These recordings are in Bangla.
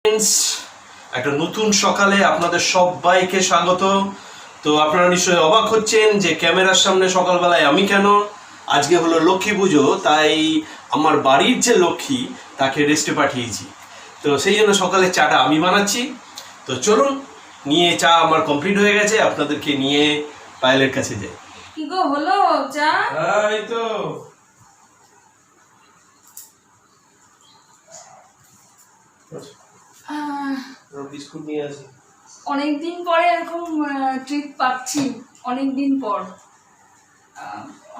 ফ্রেন্ডস, একটা নতুন সকালে আপনাদের সবাইকে স্বাগত। তো আপনারা নিশ্চয়ই অবাক হচ্ছেন যে ক্যামেরার সামনে সকালবেলায় আমি কেন। আজকে হলো লক্ষ্মী পুজো, তাই আমার বাড়ির যে লক্ষ্মী তাকে রেস্টে পাঠিয়েছি। তো সেই জন্য সকালে চাটা আমি বানাচ্ছি। তো চলুন, নিয়ে চা আমার কমপ্লিট হয়ে গেছে, আপনাদেরকে নিয়ে পায়েলের কাছে যাই। কি গো হলো চা? এই তো বিস্কুট নিয়ে আসি। অনেকদিন পরে এরকম ট্রিট পাচ্ছি, অনেকদিন পর।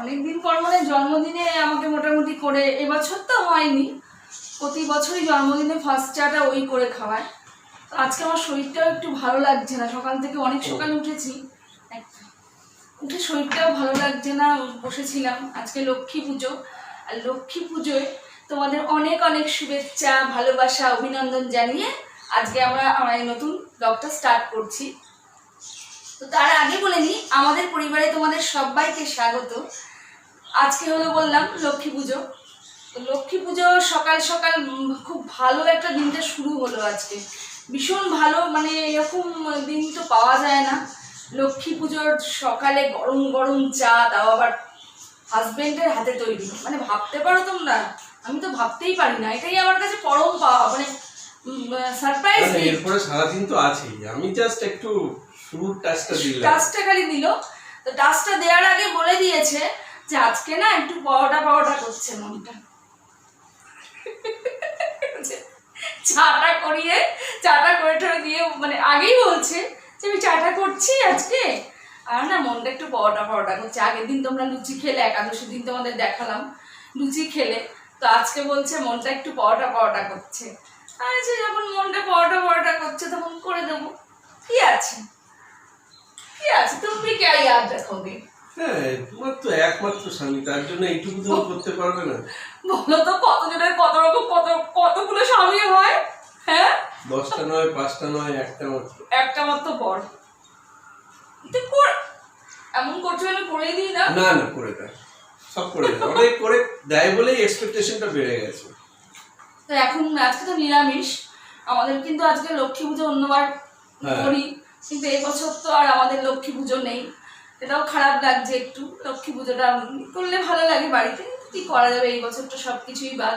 অনেকদিন পর মানে জন্মদিনে আমাকে মোটামুটি করে, এবছর তো হয়নি, প্রতি বছরই জন্মদিনে ফার্স্ট চাটা ওই করে খাওয়ায়। তো আজকে আমার শরীরটাও একটু ভালো লাগছে না, সকাল থেকে অনেক সকালে উঠেছি, উঠে শরীরটাও ভালো লাগছে না, বসেছিলাম। আজকে লক্ষ্মী পুজো, আর লক্ষ্মী পুজোয় তোমাদের অনেক অনেক শুভেচ্ছা, ভালোবাসা, অভিনন্দন জানিয়ে আজকে আমরা এই নতুন ব্লগটা স্টার্ট করছি। তো তার আগে বলে নিই, আমাদের পরিবারে তোমাদের সবাইকে স্বাগত। আজকে হলো বললাম লক্ষ্মী পুজো। তো লক্ষ্মী পুজো সকাল সকাল খুব ভালো একটা দিনটা শুরু হলো আজকে, ভীষণ ভালো। মানে এরকম দিন তো পাওয়া যায় না। লক্ষ্মী পুজোর সকালে গরম গরম চা, তাও আবার হাজবেন্ডের হাতে তৈরি। মানে ভাবতে পারো তোমরা, আমি তো ভাবতেই পারি না, এটাই আমার কাছে পরম পাওয়া, মানে সারপ্রাইজ। এরপরে সারাদিন তো আছেই, আমি জাস্ট একটু শুরুর টাচটা দিলাম, টাচটা খালি দিল। তো টাচটা দেওয়ার আগে বলে দিয়েছে যে আজকে না একটু পাওয়াটা করছে মনটা। চাটা করে ঠরে দিয়ে মানে আগেই বলছে যে আমি চাটা করছি আজকে, আর না মনটা একটু পাওয়াটা করছে। আগের দিন তোমরা লুচি খেলে, একাদশীর দিন তোমাদের দেখালাম লুচি খেলে, তো আজকে বলছে মনটা একটু পাওয়াটা করছে। আচ্ছা, যখন মনটা পাওয়াটা করছে তখন করে দেবো, কি আছে তুমি কে ইয়াদ রাখোগে? হ্যাঁ, তোমার তো একমাত্র স্বামী, তার জন্য এইটুকু তো করতে পারবে না? বলো তো, কতজনের কত রকম কতগুলো স্বামী হয়? হ্যাঁ, 10টা নয়, 5টা নয়, একটা মাত্র বর। এমন করছো আমি করেই দিই না। না করে দেয়, সব করে দেয়, অনেক করে দেয় বলেই এক্সপেকটেশনটা বেড়ে গেছে। তো এখন আজকে তো নিরামিষ আমাদের, কিন্তু আজকে লক্ষ্মী পুজো অন্যবার করি, কিন্তু এই বছর তো আর আমাদের লক্ষ্মী পুজো নেই। এটাও খারাপ লাগছে একটু, লক্ষ্মী পুজোটা করলে ভালো লাগে বাড়িতে, কি করা যাবে, এই বছরটা সবকিছুই বাদ,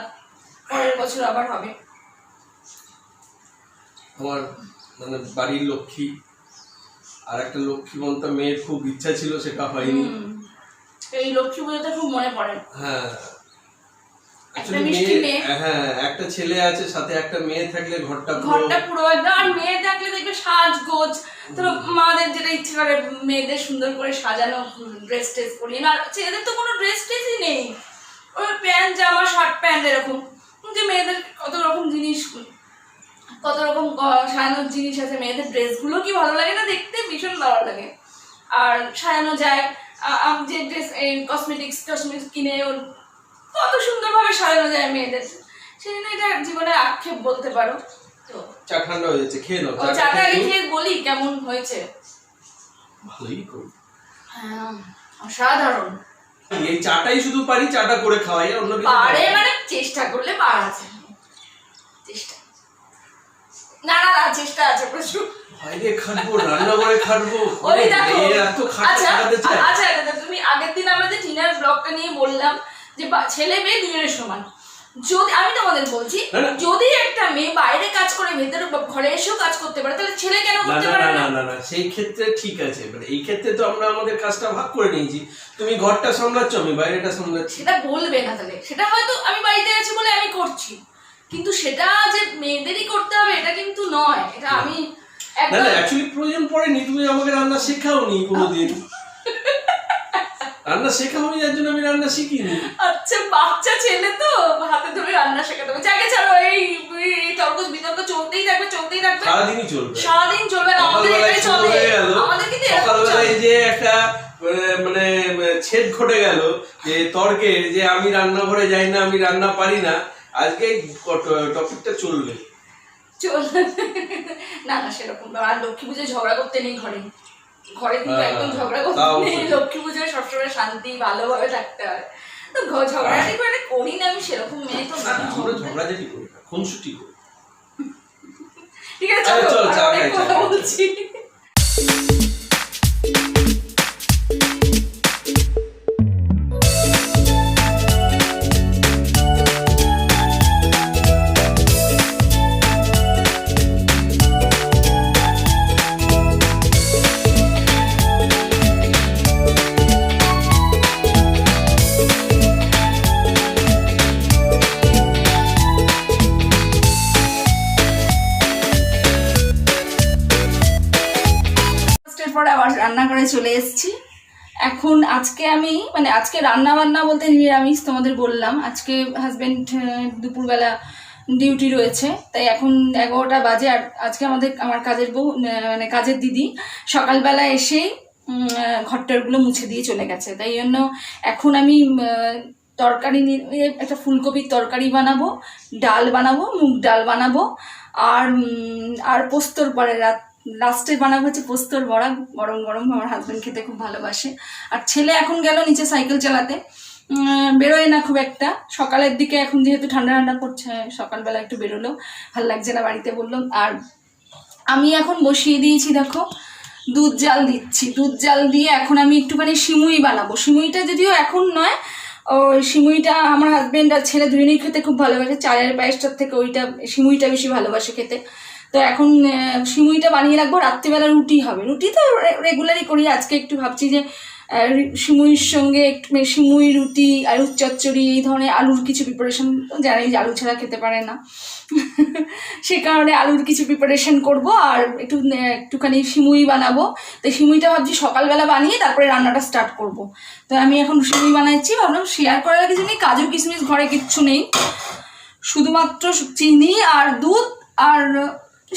পরের বছর আবার হবে। আমার মানে বাড়ির লক্ষ্মী, আর একটা লক্ষ্মীবন্ত মেয়ের খুব ইচ্ছা ছিল, সেটা হয়নি। এই লক্ষ্মী পুজোটা খুব মনে পড়ে। হ্যাঁ, একটা ছেলে আছে, সাথে একটা মেয়ে থাকলে ঘরটা পুরো একদম। আর মেয়ে থাকলে দেখবে সাজগোজ, তো মাদের যেটা ইচ্ছে করে মেয়েদের সুন্দর করে সাজানো, ড্রেস পরিয়ে। আর ছেলেদের তো কোনো ড্রেসই নেই, ওই প্যান্ট জামা শার্ট প্যান্ট এরকম। যে মেয়েদের কত রকম জিনিস, কত রকম সাজানোর জিনিস আছে। মেয়েদের ড্রেসগুলো কি ভালো লাগে না দেখতে, ভীষণ ভালো লাগে। আর সাজানো যায়, যে ড্রেস কসমেটিক্স কিনে কত সুন্দরভাবে সাজানো যায় মেয়েদের, সেই জন্য এটা জীবনের আক্ষেপ বলতে পারো। তো চা ঠান্ডা হয়ে যাচ্ছে, খেয়ে নাও। চাটা আগে খেয়ে বলি কেমন হয়েছে। ভালোই করি। হ্যাঁ, অসাধারণ। এই চাটাই শুধু পারি, চাটা করে খাওয়াই, অন্য কিছু পারে মানে চেষ্টা করলে পারা আছে, চেষ্টা না চেষ্টা আছে প্রচুর। বাইরে খাটবো, রান্না করে খাটবো, ওই দেখো। এত খাটাতে চাই। আচ্ছা, তুমি আগের দিন আমরা যে ডিনার ব্লগটা নিয়ে বললাম যে ছেলে মেয়ে দুজনের সমান। যদি আমি তোমাদের বলছি, যদি একটা মেয়ে বাইরে কাজ করে ভেতরে ঘরে এসেও কাজ করতে পারে, তাহলে ছেলে কেন করতে পারে না? না, সেই ক্ষেত্রে ঠিক আছে, মানে এই ক্ষেত্রে তো আমরা আমাদের কাজটা ভাগ করে নিয়েছি। তুমি ঘরটা সামলাচ্ছ, আমি বাইরেটা সামলাচ্ছি। সেটা বলবে না তাহলে, সেটা হয়তো আমি বাড়িতে আছি বলে আমি করছি, কিন্তু সেটা যে মেয়েদেরই করতে হবে এটা কিন্তু নয়। এটা আমি একদম অ্যাকচুয়ালি প্রয়োজন পড়েনি, তুমি আমাকে রান্না শেখাওনি কোনোদিন। রান্না শেখাওনি, যার জন্য আমি রান্না শিখিনি। আচ্ছা, বাচ্চা ছেলে তো হাতে ধরে রান্না শেখাতে হবে। জায়গা ছাড়ো, এই তর্ক বিতর্ক চলতেই থাকবে সারাদিন চলবে না। আমাদের এটাই চলে, আমাদের কিন্তু সকালবেলায় যে একটা মানে ছেদ ঘটে গেল যে তর্কের, যে আমি রান্নাঘরে যাই না, আমি রান্না পারি না, আজকে টপিকটা চলবে। না সেরকম। আর লক্ষ্মী পুজোয় ঝগড়া করতে নেই ঘরে কিন্তু একদম ঝগড়া করতে নেই। লক্ষ্মী পুজোয় সবসময় শান্তি, ভালোভাবে থাকতে হয়। তো ঝগড়াটি করে করি না আমি, সেরকম মেয়ে তো। আমরা ঝগড়াঝাটি করি না, খুনসুটি করি। ঠিক আছে আরে চল, চলো চা অনেক খাই, চা কথা খাই। বলছি। ফার্স্টের পরে আবার রান্নাঘরে চলে এসেছি। এখন আজকে আমি মানে আজকে রান্না বান্না বলতে নিরামিষ, তোমাদের বললাম আজকে হাজবেন্ড দুপুরবেলা ডিউটি রয়েছে, তাই এখন 11টা বাজে। আর আজকে আমার কাজের বউ মানে কাজের দিদি সকালবেলা এসেই ঘরটারগুলো মুছে দিয়ে চলে গেছে, তাই জন্য এখন আমি তরকারি একটা ফুলকপির তরকারি বানাবো, ডাল বানাবো, মুগ ডাল বানাবো, আর পোস্তর পরে লাস্টে বানাবো হচ্ছে পোস্তর বড়া, গরম গরম। আমার হাজব্যান্ড খেতে খুব ভালোবাসে। আর ছেলে এখন গেল নিচে সাইকেল চালাতে, বেরোয় না খুব একটা সকালের দিকে, এখন যেহেতু ঠান্ডা ঠান্ডা করছে সকালবেলা একটু বেরোলো, ভাল লাগছে না বাড়িতে বললো। আর আমি এখন বসিয়ে দিয়েছি, দেখো দুধ জাল দিচ্ছি। দুধ জাল দিয়ে এখন আমি একটুখানি সিমুই বানাবো। সিমুইটা যদিও এখন নয়, ওই সিমুইটা আমার হাজব্যান্ড আর ছেলে দুজনেই খেতে খুব ভালোবাসে, চালের পায়েসটার থেকে সিমুইটা বেশি ভালোবাসে খেতে। তো এখন সিমুইটা বানিয়ে রাখবো, রাত্রিবেলা রুটি হবে। রুটি তো রেগুলারই করি, আজকে একটু ভাবছি যে সিমুইর সঙ্গে একটু সিমুই, রুটি, আলুর চচ্চড়ি, এই ধরনের আলুর কিছু প্রিপারেশন, জানি যে আলু ছাড়া খেতে পারে না সে কারণে আলুর কিছু প্রিপারেশন করব, আর একটুখানি সিমুই বানাবো। তো সিমুইটা ভাবছি সকালবেলা বানিয়ে তারপরে রান্নাটা স্টার্ট করব। তো আমি এখন সিমুই বানাচ্ছি, ভাবলাম শেয়ার করার কিছু নেই, কাজু কিশমিশ ঘরে কিচ্ছু নেই, শুধুমাত্র চিনি আর দুধ আর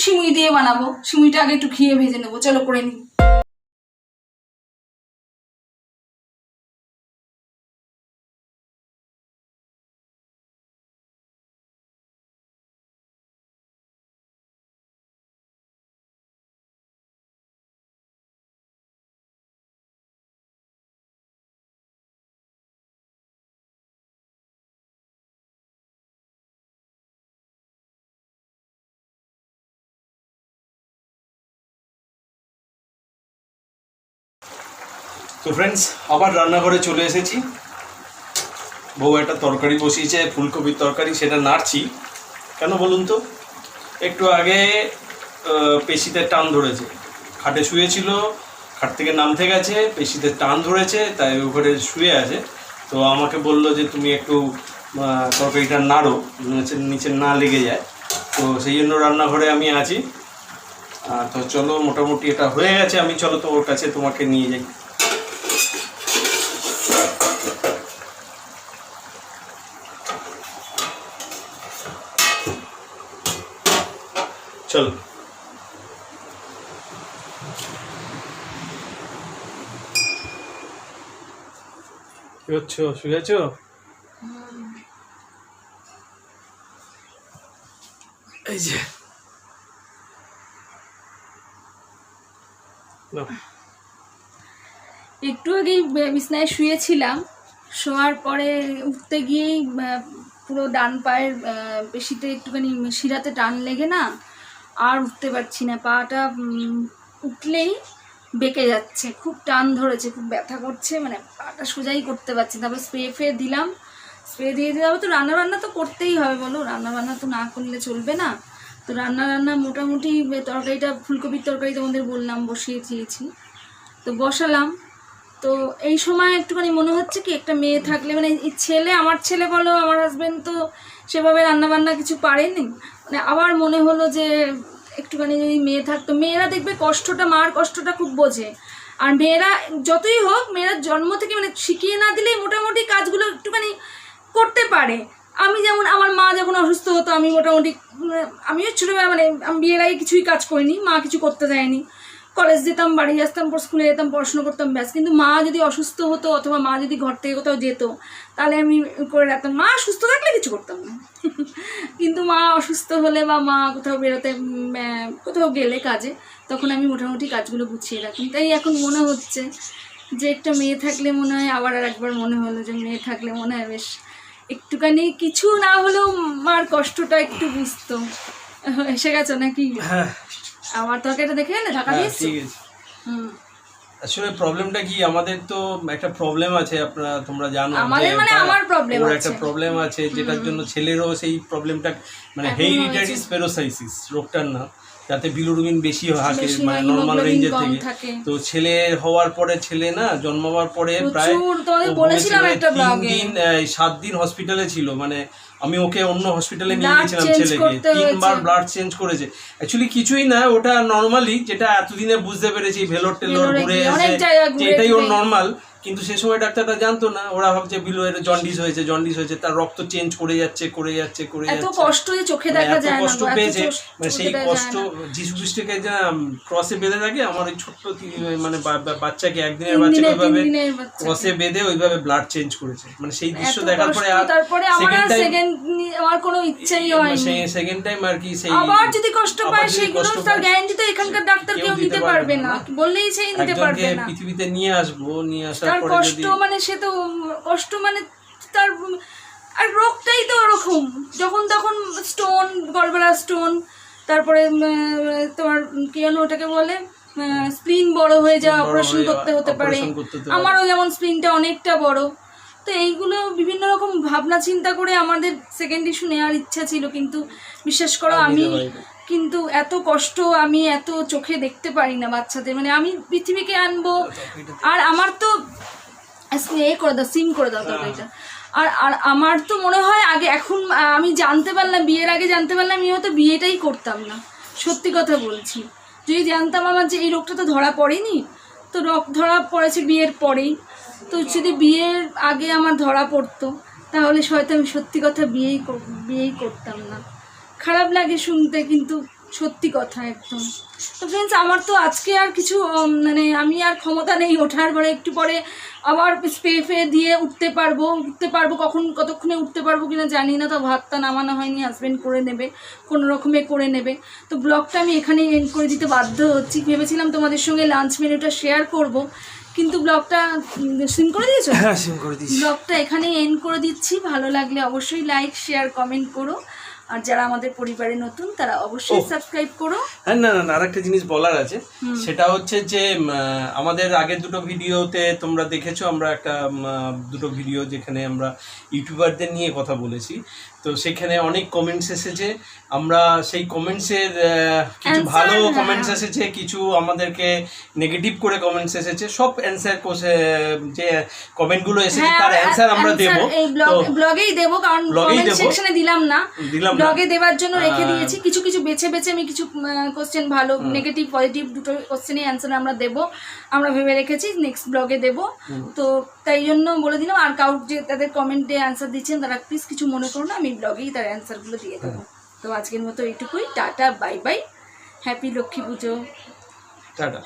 সিমুই দিয়ে বানাবো। সিমুইটা আগে একটু ঘিয়ে ভেজে নেবো, চলো করে নিই। তো ফ্রেন্ডস, আবার রান্নাঘরে চলে এসেছি। বউ একটা তরকারি বসিয়েছে, ফুলকপির তরকারি, সেটা নাড়ছি। কেন বলুন তো? একটু আগে পেশিতে টান ধরেছে, খাটে শুয়েছিল, খাট থেকে নামতে গেছে, পেশিতে টান ধরেছে, তাই উপরে শুয়ে আছে। তো আমাকে বললো যে তুমি একটু তরকারিটা নাড়ো, নিচে না লেগে যায়। তো সেই জন্য রান্নাঘরে আমি আছি। তো চলো, মোটামুটি এটা হয়ে গেছে, আমি চলো তো ওর কাছে তোমাকে নিয়ে যাই। চলো। কি হচ্ছে, শুয়েছ? এই যে একটু আগেই বিছনায় শুয়েছিলাম, শোয়ার পরে উঠতে গিয়েই পুরো ডান পায়ের পেশিতে একটুখানি শিরাতে টান লেগে না আর উঠতে পারছি না, পাটা উঠলেই বেঁকে যাচ্ছে, খুব টান ধরেছে, খুব ব্যথা করছে, মানে পাটা সোজাই করতে পারছি। তারপর স্প্রে দিলাম, স্প্রে দিয়ে দিতে হবে। তো রান্না তো করতেই হবে, বলো, রান্না তো না করলে চলবে না। তো রান্না মোটামুটি তরকারিটা, ফুলকপির তরকারি তোমাদের বললাম বসিয়ে দিয়েছি, তো বসালাম। তো এই সময় একটুখানি মনে হচ্ছে কি, একটা মেয়ে থাকলে, মানে আমার ছেলে বলো, আমার হাজব্যান্ড তো সেভাবে রান্নাবান্না কিছু পারেনি, মানে আবার মনে হলো যে একটুখানি যদি মেয়ে থাকতো। মেয়েরা দেখবে কষ্টটা, মার কষ্টটা খুব বোঝে। আর মেয়েরা যতই হোক, মেয়েরা জন্ম থেকে মানে শিখিয়ে না দিলেই মোটামুটি কাজগুলো একটুখানি করতে পারে। আমি যেমন, আমার মা যখন অসুস্থ হতো, আমি মোটামুটি, আমিও ছোটোবেলা মানে আমি বিয়ের আগে কিছুই কাজ করিনি, মা কিছু করতে দেয়নি, কলেজ যেতাম, বাড়ি আসতাম, পর স্কুলে যেতাম, পড়াশোনা করতাম, ব্যাস। কিন্তু মা যদি অসুস্থ হতো অথবা মা যদি ঘর থেকে কোথাও যেত, তাহলে আমি করে রাখতাম। মা সুস্থ থাকলে কিছু করতাম না কিন্তু মা অসুস্থ হলে বা মা কোথাও বেরোতে, কোথাও গেলে কাজে, তখন আমি মোটামুটি কাজগুলো গুছিয়ে রাখতাম। তাই এখন মনে হচ্ছে যে একটা মেয়ে থাকলে মনে হয়, আবার আর একবার মনে হলো যে মেয়ে থাকলে মনে হয় বেশ একটুখানি কিছু না হলেও মার কষ্টটা একটু বুঝতো। এসে গেছো নাকি? হ্যাঁ আমার তরকারিটা দেখে এলে ঢাকা হ্যাঁ, দিয়েছি। ঠিক আছে। হুম। আসলে প্রবলেমটা কি, আমাদের তো একটা প্রবলেম আছে, তোমরা জানো আমাদের যে মানে আমার প্রবলেম ওর আছে। একটা প্রবলেম আছে, যেটার জন্য ছেলেরও সেই প্রবলেমটা, মানে এখনো হেরিডিটারি আছে। স্পেরোসাইসিস রোগটার নাম, যাতে বিলিরুবিন বেশি থাকে, বেশি মানে হয়, নর্মাল hemoglobin রেঞ্জের কম থেকে। থাকে। তো ছেলে হওয়ার পরে, ছেলে না জন্মাবার পরে প্রায় প্রচুর, তোমাদের ও বলেছিলাম বলেছিল একটা 3 ব্লগে। দিন 7 দিন হসপিটালে ছিল, মানে আমি ওকে অন্য হসপিটালে নিয়ে Blood গেছিলাম, change ছেলেকে করতে 3বার হয়েছে। ব্লাড চেঞ্জ করেছে। অ্যাকচুয়ালি কিছুই না, ওটা নর্মালি, যেটা এতদিনে বুঝতে পেরেছি ভেলোর টেলোর ভেলোরে ঘুরে গিয়ে এসে অনেক জায়গা যে ঘুরে এটাই ওর টুরে। নর্মাল। কিন্তু সে সময় ডাক্তাররা জানতো না, ওরা ভাবছে বিলোয়ের জন্ডিস হয়েছে, তার রক্ত চেঞ্জ করে যাচ্ছে। এত কষ্ট যে চোখে মানে দেখা এত যায় না কষ্ট গো, এত পেয়েছে, মানে চোখে সেই দেখা কষ্ট যায় না। যিশু খ্রিস্টকে যা ক্রসে বেঁধে থাকে, আমার ওই ছোট্ট মানে বাচ্চাকে, একদিনের 3 বাচ্চাকে দিনের, 3 ওইভাবে দিনের বাচ্চাকে। ক্রসে বেঁধে ওইভাবে ব্লাড চেঞ্জ করেছে। মানে সেই দৃশ্য এত দেখার পরে কষ্ট, আর তারপরে আমার সেকেন্ড আর টাইম, সেকেন্ড আমার কোনো ইচ্ছাই হয়নি। সেই সেকেন্ড টাইম আর কি, সেই আবার যদি কষ্ট আবার পায় যদি সেগুলো কষ্ট তার পায়, গ্যারান্টি তো এখানকার ডাক্তার কেউ নিতে পারবে না, বললেই সেই নিতে একজনকে পারবে না। পৃথিবীতে নিয়ে আসবো, নিয়ে আসার তার পরে কষ্ট যদি মানে সে তো কষ্ট মানে তার, আর রোগটাই তো ওরকম, যখন তখন স্টোন, গলব্লাডার স্টোন, তারপরে তোমার কি যেন ওটাকে বলে, স্প্লিন বড় হয়ে যাওয়া, বড় অপারেশন হয়ে করতে হতে পারে। operation করতে হতে পারে। আমারও যেমন স্প্লিনটা অনেকটা বড়। তো এইগুলো বিভিন্ন রকম ভাবনা চিন্তা করে আমাদের সেকেন্ড ইস্যু নেওয়ার ইচ্ছা ছিল, কিন্তু বিশ্বাস করো আর আমি নিতে পারিনি। কিন্তু এত কষ্ট আমি এত চোখে দেখতে পারি না বাচ্চাদের, মানে আমি পৃথিবীকে আনবো, আর আমার তো করে দাও, সিম করে দাও তরকারিটা। আর আর আমার তো মনে হয় আগে, এখন আমি জানতে পারলাম, বিয়ের আগে জানতে পারলাম আমি হয়তো বিয়েটাই করতাম না, সত্যি কথা বলছি। যদি জানতাম আমার যে এই রোগটা তো ধরা পড়েনি, তো ধরা পড়েছে বিয়ের পরেই, তো যদি বিয়ের আগে আমার ধরা পড়তো তাহলে হয়তো আমি সত্যি কথা বিয়েই করতাম না। খারাপ লাগে শুনতে, কিন্তু সত্যি কথা একদম। তো ফ্রেন্ডস, আমার তো আজকে আর কিছু মানে আমি আর ক্ষমতা নেই ওঠার, পরে একটু পরে আবার স্প্রে দিয়ে উঠতে পারবো কতক্ষণে উঠতে পারবো কিনা জানি না। তো ভাতটা নামানো হয়নি, হাজব্যান্ড করে নেবে, কোনো রকমে করে নেবে। তো ব্লগটা আমি এখানেই এন্ড করে দিতে বাধ্য হচ্ছি। ভেবেছিলাম তোমাদের সঙ্গে লাঞ্চ মেনুটা শেয়ার করব, কিন্তু ব্লগটা সিম করে দিয়েছো? হ্যাঁ, সিম করে দিয়েছি। ব্লগটা এখানেই এন্ড করে দিচ্ছি। ভালো লাগলে অবশ্যই লাইক, শেয়ার, কমেন্ট করো, আর যারা আমাদের পরিবারে নতুন তারা অবশ্যই সাবস্ক্রাইব করো। হ্যাঁ, না আরেকটা জিনিস বলার আছে, সেটা হচ্ছে যে আমাদের আগের দুটো ভিডিওতে তোমরা দেখেছো, আমরা দুটো ভিডিও যেখানে আমরা ইউটিউবারদের নিয়ে কথা বলেছি। তো সেখানে অনেক কমেন্টস এসেছে, আমরা সেই কমেন্টসের কিছু ভালো কমেন্টস এসেছে, কিছু আমাদেরকে নেগেটিভ করে কমেন্টস এসেছে। সব অ্যান্সার যে কমেন্টগুলো এসেছে তার অ্যান্সার আমরা দেব, এই ব্লগেই দেব, কারণ কমেন্ট সেকশনে দিলাম না, ব্লগে দেওয়ার জন্য রেখে দিয়েছি। কিছু কিছু বেছে আমি কিছু কোশ্চেন, ভালো নেগেটিভ পজিটিভ দুটো কোশ্চেনই অ্যান্সার আমরা দেব, আমরা ভেবে রেখেছি নেক্সট ব্লগে দেব। তো তাই জন্য বলে দিলাম। আর কাউর যে তাদের কমেন্টে অ্যান্সার দিচ্ছেন তারা প্লিজ কিছু মনে করো না, আমি ব্লগেই তার অ্যান্সারগুলো দিয়ে দেবো। তো আজকের মতো এইটুকুই, tata, bye bye, happy Lakshmi পুজো, টাটা।